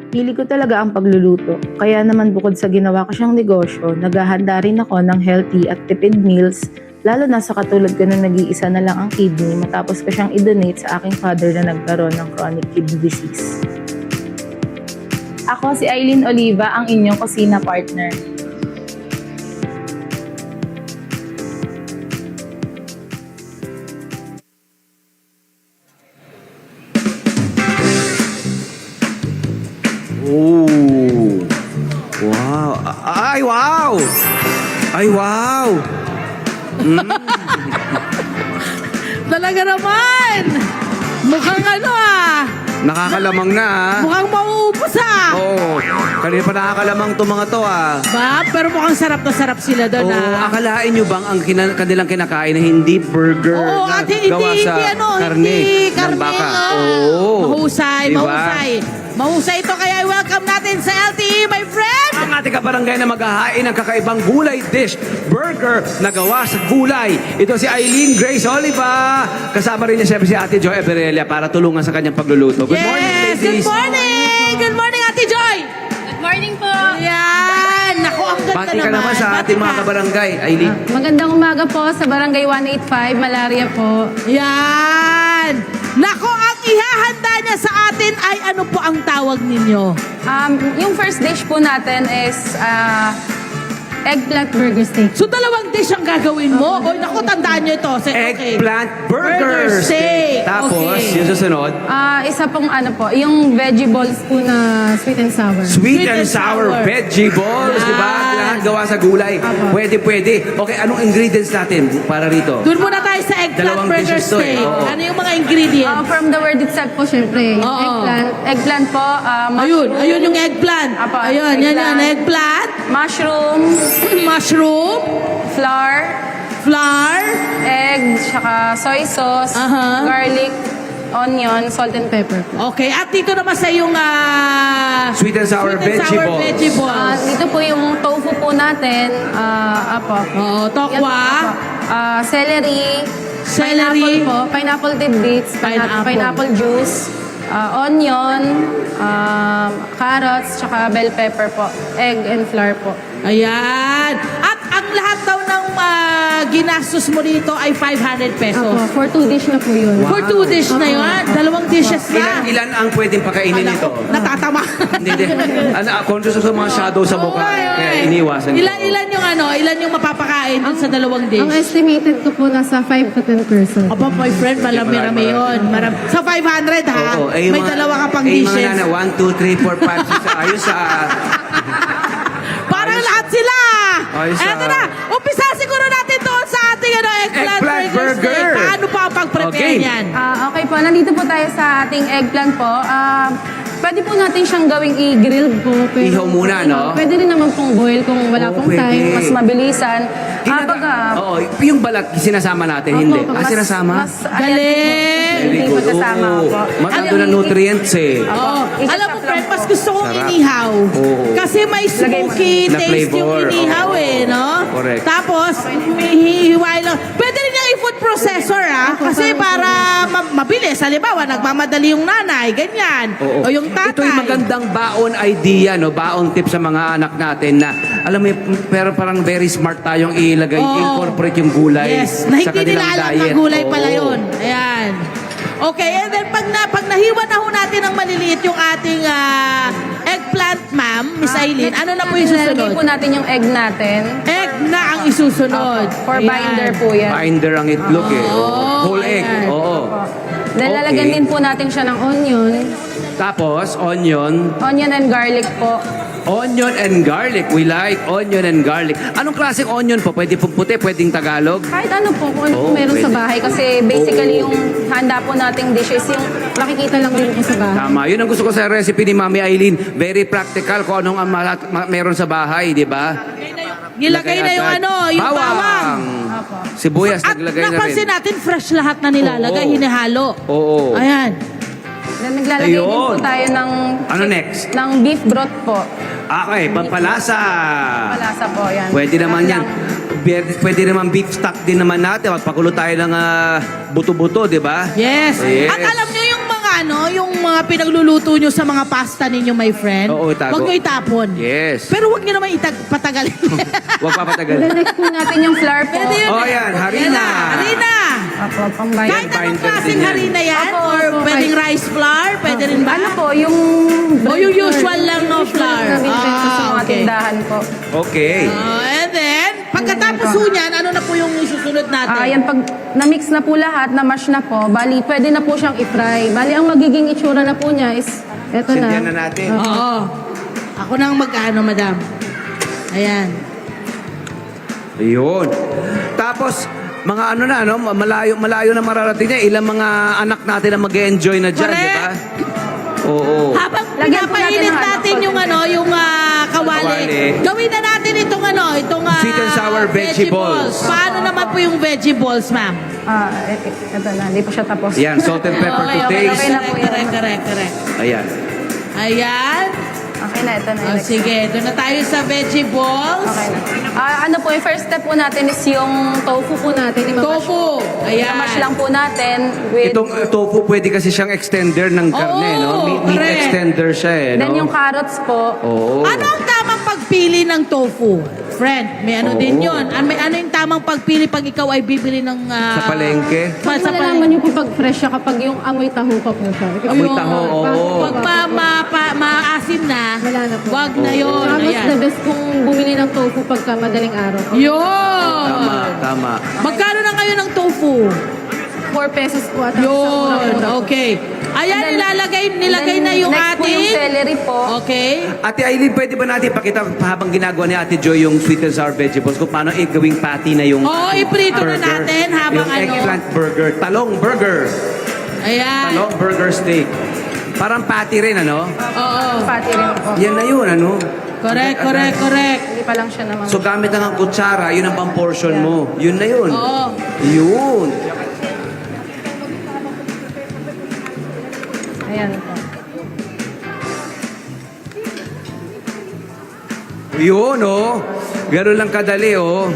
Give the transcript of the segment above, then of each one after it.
Hili ko talaga ang pagluluto. Kaya naman bukod sa ginawa ko siyang negosyo, naghahanda rin ako ng healthy at tipid meals, lalo na sa katulad ko na nag-iisa na lang ang kidney matapos ko siyang i-donate sa aking father na nagkaroon ng chronic kidney disease. Ako si Aileen Oliva, ang inyong kusina partner. Oh. Wow. Ay, wow! Ay, wow! Talaga naman! Mukhang ano Nakakalamang na, ah. mukhang mauubos Oo. Kanina pa nakakalamang to mga to, ah. Ba, pero mukhang sarap na sarap sila doon Oo, akalain nyo bang ang kanilang kinakain na hindi burger Oo, na ate, hindi, gawa sa karne hindi ng karne, baka? no. Oo. Mahusay, Diba? mahusay. Mahusay ito, kaya welcome natin sa LTE, my friend! Ang ating kabarangay na maghahain ng kakaibang gulay dish, burger na gawa sa gulay. Ito si Aileen Grace Oliva. Kasama rin niya siyempre si Ate Joy Eberelia para tulungan sa kanyang pagluluto. Good morning, Yes, ladies. good morning! Good morning, Ate Joy! Good morning po. Yan! Naku, ang ganda Pati ka naman. naman sa Pati ating mga ka. kabarangay, Aileen. Magandang umaga po sa Barangay 185, Malaria po. Yan! Nako, ang ihahanda niya sa atin ay ano po ang tawag ninyo? Yung first dish po natin is eggplant burger steak. So, dalawang dish ang gagawin mo. Oy, naku, tandaan niyo ito. Okay. Eggplant Burger burger steak. Tapos, Okay. yung susunod, Isa pong ano po, yung veggie balls po na sweet and sour. sweet and sour veggie balls, Yan. di ba? Lahat gawa sa gulay. Pwede, pwede. Okay, anong ingredients natin para rito? Doon muna tayo sa eggplant Dalawang burger dishes to, steak. Oo. Ano yung mga ingredients? From the word itself po, syempre, yung Oo. eggplant po, Ayun, mushroom, ayun yung eggplant. Apo, Ayun, yan, eggplant, mushroom, mushroom, flour, flour, egg, tsaka soy sauce, Aha. garlic, onion, salt and pepper. Okay, at dito naman sa yung Sweet and sour veggie balls. veggie balls. Dito po yung tofu po natin, Oo, tokwa, celery, Celery. pineapple po, pineapple tidbits, Pineapple. pineapple juice, onion, carrots, tsaka bell pepper po, egg and flour po. Ayan. At ang lahat daw ng ginastos mo dito ay 500 pesos. For 2 dish na po yun. For 2 dish na yun, dalawang dishes na. Ilan ang pwedeng pakainin Alam nito? ko, natatama. Hindi. Conscious sa mga shadow sa mukha. Kaya iniwasan ko. Ilan yung mapapakain dun sa dalawang dish? Ang estimated ko po nasa 5 to 10 person. Aba, my friend, marami yun. Sa 500, ha? Oo, May dalawa ka pang dishes. mga nana, 1, 2, 3, 4, 5, 6, ayos sa... Parang lahat sila. Ayos, Eto na. Umpisa siguro natin doon sa ating eggplant burger. burger. Paano pa ang pag-prepare Okay. niyan? Okay po, nandito po tayo sa ating eggplant po. Pwede po natin siyang gawing i-grill po. Ihaw muna, no? Pwede rin naman pong boil kung wala Oo, pong pwede. time, mas mabilisan. Oo, yung balat sinasama natin, hindi. Sinasama? Galing! Hindi Very good. magkasama Oo. po. Matando na nutrients eh. Oo. Isa Alam mo, sa friend, plan mas po. gusto kong Sarap. inihaw. Oo. Kasi may Lagay mo smoky na taste yung flavor. inihaw Oo. no? Correct. Tapos, hihiwain lang. Pwede rin yung i-food processor, Kasi para mabilis. Halimbawa, nagmamadali yung nanay, ganyan. Oo. O yung tatay. Ito yung magandang baon idea, no? Baon tip sa mga anak natin na, alam mo, pero parang very smart tayong ilagay, Oo. incorporate yung gulay Yes, na sa hindi nila kanilang alam na diet. gulay pala Oo. yun. Ayan. Okay, and then pag nahiwa na ho natin ng maliliit yung ating eggplant, ma'am, Miss Aileen, ano na po yung Ilalagay susunod? po natin yung egg natin. Egg na ang isusunod. For Ayan. binder po yan. Binder ang itlog eh. Oo, Whole egg. ayan. Oo. Then lalagyan Okay. din po natin siya ng onion. Tapos, onion. Onion and garlic po. Onion and garlic. We like onion and garlic. Anong klaseng onion po? Pwede pong puti, pwedeng Tagalog? Kahit ano po, kung ano Oo, po meron pwede. sa bahay. Kasi basically Oo. yung handa po nating dishes, yung makikita lang din po sa bahay. Tama. Yun ang gusto ko sa recipe ni Mami Aileen. Very practical kung anong meron sa bahay, di ba? Nilagay na yung agad. ano, yung bawang. Sibuyas, At naglagay na rin. napansin natin, fresh lahat na nilalagay, Oo. hinihalo. Oo. Ayan. Then naglalagay din po Ayun. tayo ng Ano next? ng beef broth po. Okay, pampalasa. Malasa po yan. Pwede naman yan. Pwede naman beef stock din naman natin. Magpakulo tayo ng buto-buto, di ba? Yes. Yes. At alam nyo yung mga yung mga pinagluluto nyo sa mga pasta ninyo, my friend, Oo, itago. huwag nyo itapon. Yes. Pero huwag nyo naman patagalin. Huwag papatagal. Next po natin yung flour po. Pwede yun. Oh, yan, harina. Yan na, harina. Opo, pambayan. Kahit anong binder klaseng din yan. harina yan? Opo, Or opo, pwedeng kahit- rice flour? Pwede rin ba? Ano po, yung... O yung usual lang na flour? na binibenta sa mga okay. tindahan po. Okay. And then, pagkatapos po niyan, ano na po yung isusunod natin? Yan, pag na-mix na po lahat, na-mash na po, bali, pwede na po siyang i-fry. Bali, ang magiging itsura na po niya is, eto na. Sindihan na natin. Oo. Ako nang mag-ano, madam. Ayan. Ayun. Tapos, mga ano na, no? Malayo na mararating niya. Ilang mga anak natin na mag-enjoy na dyan, Correct. di ba? Oo. Habang Lagyan po natin pinapainit ng natin yung yung kawali. Kawali. Gawin na natin itong Sweet and sour veggie balls. Paano naman po yung veggie balls, ma'am? Eto na, hindi pa siya tapos. Yan, salt and pepper to Okay taste. na po yan. Correct. Ayan. Ayan. Okay na, ito na. O, sige, doon na tayo sa veggie balls. Okay na. Ano po, yung first step po natin is yung tofu po natin. Tofu. Ayan. Mash lang po natin with... Itong tofu, pwede kasi siyang extender ng karne, Oo, no? Meat correct. extender siya, eh, no? Then yung carrots po. Oo. Ano ang tamang pagpili ng tofu? Friend, may ano Oo. din yun. Ano yung tamang pagpili pag ikaw ay bibili ng... Sa palengke? Sa Malalaman niyo po pag fresh siya kapag yung amoy taho pa po siya. Amoy taho, oo. Pag maasim na, Wala na po. wag na yun. Tapos Ayan. the best kung bumili ng tofu pagka madaling araw. Yun! Tama. Magkano na kayo ng tofu? 4 pesos po at Yun, okay. Ayan, And then- nilagay na yung next po yung ating... celery po. Okay. Ate Aileen, pwede ba natin pakita habang ginagawa ni Ate Joy yung sweet and sour vegetables kung paano gawing patty na yung Oo, iprito na burger? natin habang yung ano. eggplant burger. Talong burger. Ayan. Talong burger steak. Parang patty rin, ano? Oo. Pati rin po. Yan na yun, ano? Correct. Hindi pa lang siya naman. So gamit lang ang kutsara, yun ang pang-portion mo. Yun na yun. Oo. Yun. Ayan po. Yun, oh. Ganun lang kadali, oh.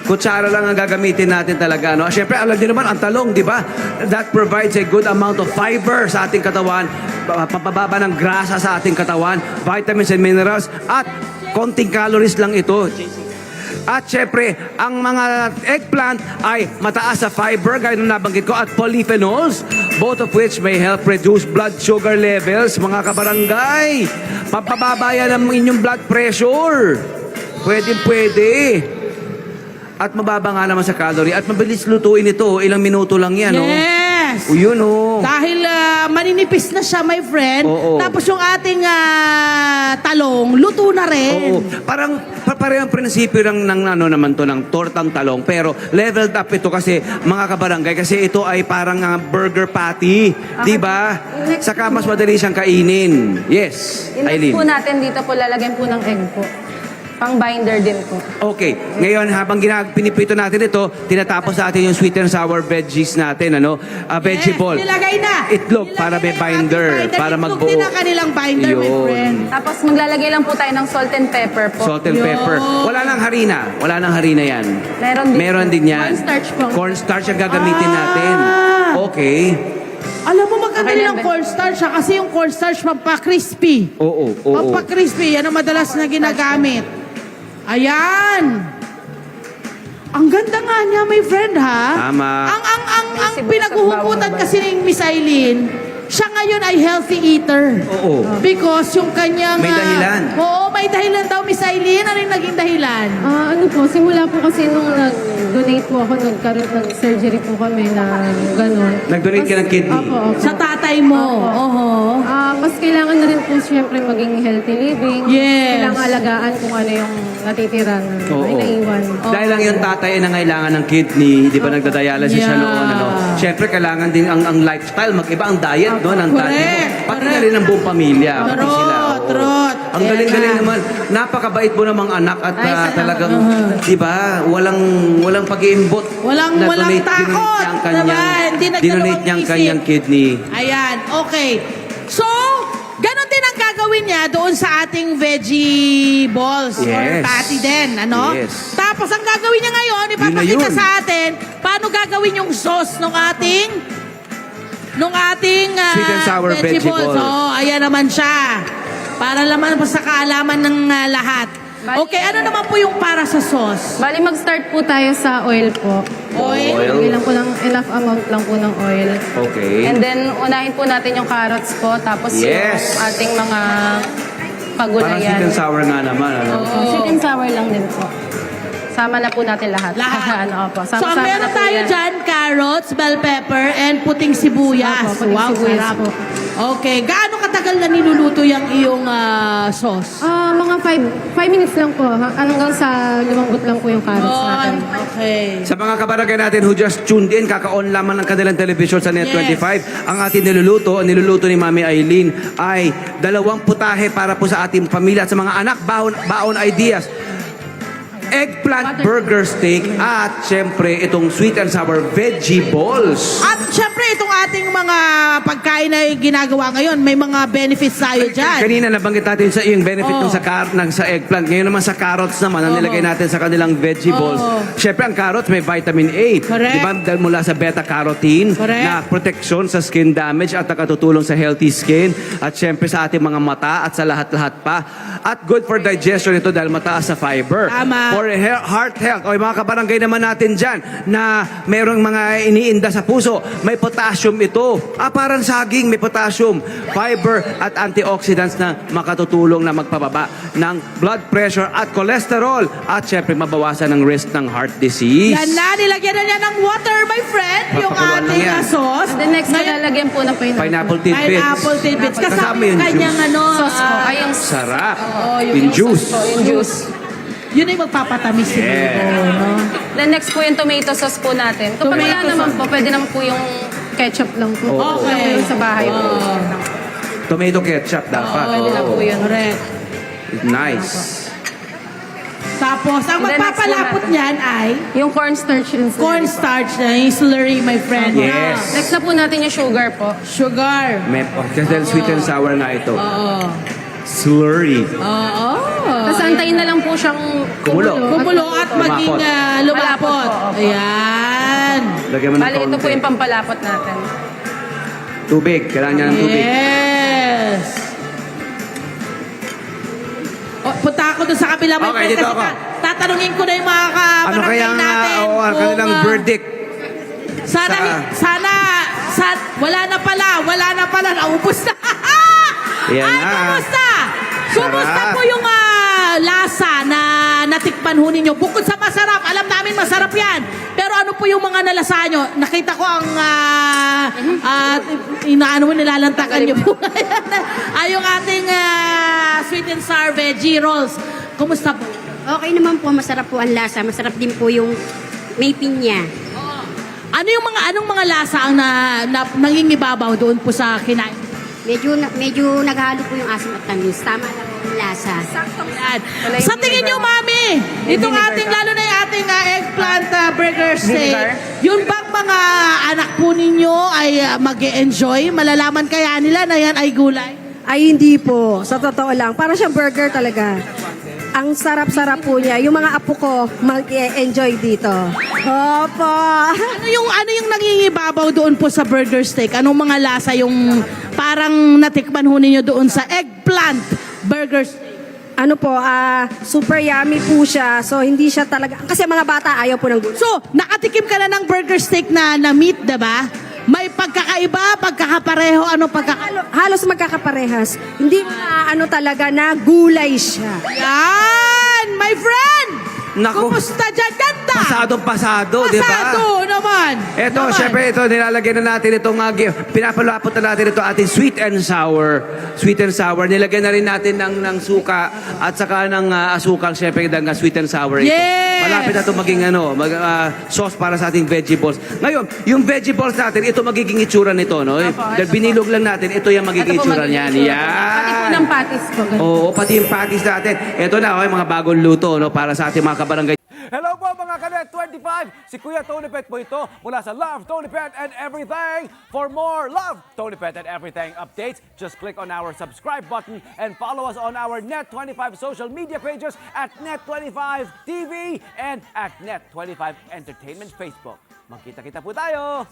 Kutsara lang ang gagamitin natin talaga, no? Siyempre, alam niyo naman, ang talong, di ba? That provides a good amount of fiber sa ating katawan, pampababa ng grasa sa ating katawan, vitamins and minerals, at konting calories lang ito. At syempre, ang mga eggplant ay mataas sa fiber, gaya ng nabanggit ko, at polyphenols, both of which may help reduce blood sugar levels, mga kabarangay. Pampababa yan ang inyong blood pressure. Pwede. At mababa nga naman sa calorie. At mabilis lutuin ito. Ilang minuto lang yan, no? Yes. O yun, oh. Dahil maninipis na siya, my friend. Oo. Tapos yung ating talong, luto na rin. Oo. Parang parehong prinsipyo ng ano naman to ng tortang talong, pero leveled up ito kasi mga kabarangay, kasi ito ay parang burger patty, di ba? Saka mas madali siyang kainin. Yes, Yung next Aileen. po natin dito po lalagyan po ng egg po. Pang binder din po. Okay, ngayon habang pinipito natin ito, tinatapos natin yung sweet and sour veggies natin, ano? Vegetable. Yes, nilagay na. Itlog para may Nilagay na yung binder, ating para Itlog magbuo. din ang kanilang binder, my Yun. friend. Tapos maglalagay lang po tayo ng salt and pepper po. Salt and pepper. Wala nang harina yan. Meron din po. yan. Cornstarch po. Cornstarch ang gagamitin natin. Okay. Alam mo, maganda Okay rin lang, ang Ben. cornstarch kasi yung cornstarch pampaka-crispy. Oo. Pampaka-crispy, yan ang madalas na ginagamit. Ayan. Ang ganda nga niya, my friend, ha? Tama. Ang May sibuyas at pinaguhugutan bawang ba? kasi ni Miss Aileen, siya ngayon ay healthy eater. Oo. Because yung kanyang... May dahilan. Oo, may dahilan daw, Miss Aileen. Ano yung naging dahilan? Ano po, simula po kasi nung nag-donate po ako, nag-surgery po kami na gano'n. Nag-donate ka ng kidney? Opo. Sa tatay mo. Oho. Mas kailangan na rin po siyempre maging healthy living. Yes. Kailangan alagaan kung ano yung natitira na Oo. ay naiwan. Dahil lang yung tatay ay nangailangan ng kidney, di ba nagdadialysis siya Yeah. noon, ano? Siyempre, kailangan din ang lifestyle, mag-iba ang diet, no, ng tatay mo. Correct. Pati na rin ang buong pamilya. Pati Trot, sila. oo. trot. Ang galing-galing Kaya naman. Napakabait mo namang anak at Ay, salamat. talagang, di ba, walang pag-iimbot. Walang Na-donate- takot. dinonate niya ang Diba? kanyang- Hindi dinonate nagdalawang niya ang isip. kanyang kidney. Ayan, okay. So, ganon din ang gagawin niya doon sa ating veggie balls or Yes. patty din, ano? Yes. Tapos ang gagawin niya ngayon, Yun na ipapakita yun. sa atin paano gagawin yung sauce ng ating nung ating Sweet and sour vegetables. Oh, ayan naman siya. Para naman po sa kaalaman ng lahat. Okay, ano naman po yung para sa sauce? Bali, mag-start po tayo sa oil po. Oil? Lagyan lang po ng enough amount lang po ng oil. Okay. And then, unahin po natin yung carrots po, tapos Yes. yung ating mga Parang pagulayan. sweet and sour nga naman. Ano? Sweet and sour lang din po. Sama na po natin lahat. Lahat. ano po. So, Sama-sama meron na po tayo yan. dyan, carrots, bell pepper, and puting sibuyas. Opo, puting Wow, sibuyas sarap. po. Okay, gaano katagal na niluluto yung iyong sauce? Mga 5 minutes lang po. Hanggang sa lumambot lang po yung carrots natin. Okay. Sa mga kabarangay natin who just tuned in, kaka-on lamang ng kanilang television sa Net25, ang ating niluluto ni Mami Aileen ay 2 putahe para po sa ating pamilya at sa mga anak, baon ideas. Eggplant burger steak at syempre itong sweet and sour veggie balls. At syempre, itong ating mga pagkain na ginagawa ngayon, may mga benefits tayo dyan. Kanina nabanggit natin sa yung benefit Oh. ng sa eggplant. Ngayon naman sa carrots naman, ang nilagay natin sa kanilang veggie balls. Syempre ang carrots may vitamin A. Correct. Di ba? Dahil mula sa beta-carotene Correct. na protection sa skin damage at nakatutulong sa healthy skin. At syempre sa ating mga mata at sa lahat-lahat pa. At good for digestion ito dahil mataas sa fiber. Tama. For heart health, o yung mga kabarangay naman natin dyan na merong mga iniinda sa puso, may potassium ito. Parang saging, may potassium, fiber at antioxidants na makatutulong na magpababa ng blood pressure at cholesterol at syempre mabawasan ng risk ng heart disease. Yan na, nilagyan na niya ng water, my friend, yung Papakuluan lang ating yan. sauce. The next na Ngayon, lalagyan po ng pineapple. Pineapple tidbits. pineapple tidbits. Kasama Kasama yung yung kanyang juice. ano, Sauce po. Ay, yung Sarap. yung Yung juice. po, yung juice. yun ay magpapatamis siguro, Yeah. no? Then next po yung tomato sauce po natin. Kapag wala Tomato naman sauce. po, pwede naman po yung Ketchup lang po. Oo. Okay. Meron sa bahay po. Tomato ketchup dapat. Pwede lang po yun. Correct. Nice. Tapos, ang And then next magpapalapot po natin. niyan ay Yung cornstarch yun. cornstarch na yung slurry, my friend. Yes. Next na po natin yung sugar po. Sugar. Kasi dahil sweet and sour nga ito. Oo. Slurry. Oo. Tapos antayin na lang po siyang Kumulo. Kumulo at maging lumapot. Malapot po, opo. Ayan. Lagyan mo ng Bali, ito po konti. yung pampalapot natin. Tubig. Kailangan niya ng tubig. Yes. Punta ako doon sa kabila, my Okay, friend, dito kasi ako. tatanungin ko na yung mga Ano kabarangay kaya natin. ang kung, kanilang verdict? Sana, wala na pala, naubos na. Yan na. Kumusta? Kumusta Sarap. po yung lasa na natikpan ho ninyo? Bukod sa masarap, alam namin masarap yan. Pero ano po yung mga nalasa nyo? Nakita ko ang inaano mo, nilalantakan nyo po. Yung ating sweet and sour veggie rolls. Kumusta po? Okay naman po, masarap po ang lasa. Masarap din po yung may pinya. Anong mga lasa ang nangingibabaw doon po sa kinain? Medyo naghalo po yung asim at tamis. Tama lang yung lasa. Yan. Sa tingin nyo, Mami, itong ating, lalo na yung ating eggplant burger steak, Vinegar? yun bang mga anak po ninyo ay mag-e-enjoy? Malalaman kaya nila na yan ay gulay? Ay, hindi po. Sa totoo lang. Para siyang burger talaga. Ang sarap-sarap po niya. Yung mga apo ko, mag-enjoy dito. Opo. Ano yung nangingibabaw doon po sa burger steak? Anong mga lasa yung parang natikman ho ninyo doon sa eggplant burger steak? Ano po, super yummy po siya. So, hindi siya talaga... Kasi mga bata ayaw po ng gulay. So, nakatikim ka na ng burger steak na meat, diba? May pagkakaiba, pagkakapareho, ano pagkakaiba? Halos magkakaparehas. Hindi na talaga na gulay siya. Yan! My friend! Naku. Kumusta dyan? Ganda! Pasado, di ba? Pasado naman! Ito, Naman. syempre, ito, nilalagyan na natin itong, pinapalapot na natin ito ating sweet and sour. Sweet and sour. Nilagyan na rin natin ng suka at saka ng asukal, syempre, ng sweet and sour ito. Yes! Malapit na ito maging sauce para sa ating vegetables. Ngayon, yung vegetables natin, ito magiging itsura nito, no? Dahil binilog lang natin, ito yung magiging Ito po itsura magiging niyan. itsura. Pati po Yan! ng patis po. ganun. Oo, pati yung patties natin. Ito na, okay, mga bagong luto, no? Para sa ating mga kabarangay. Hello po mga Kanet 25! Si Kuya Tony Pet po ito mula sa Love, Tony Pet and Everything. For more Love, Tony Pet and Everything updates, just click on our subscribe button and follow us on our Net25 social media pages at Net25 TV and at Net25 Entertainment Facebook. Magkita-kita po tayo!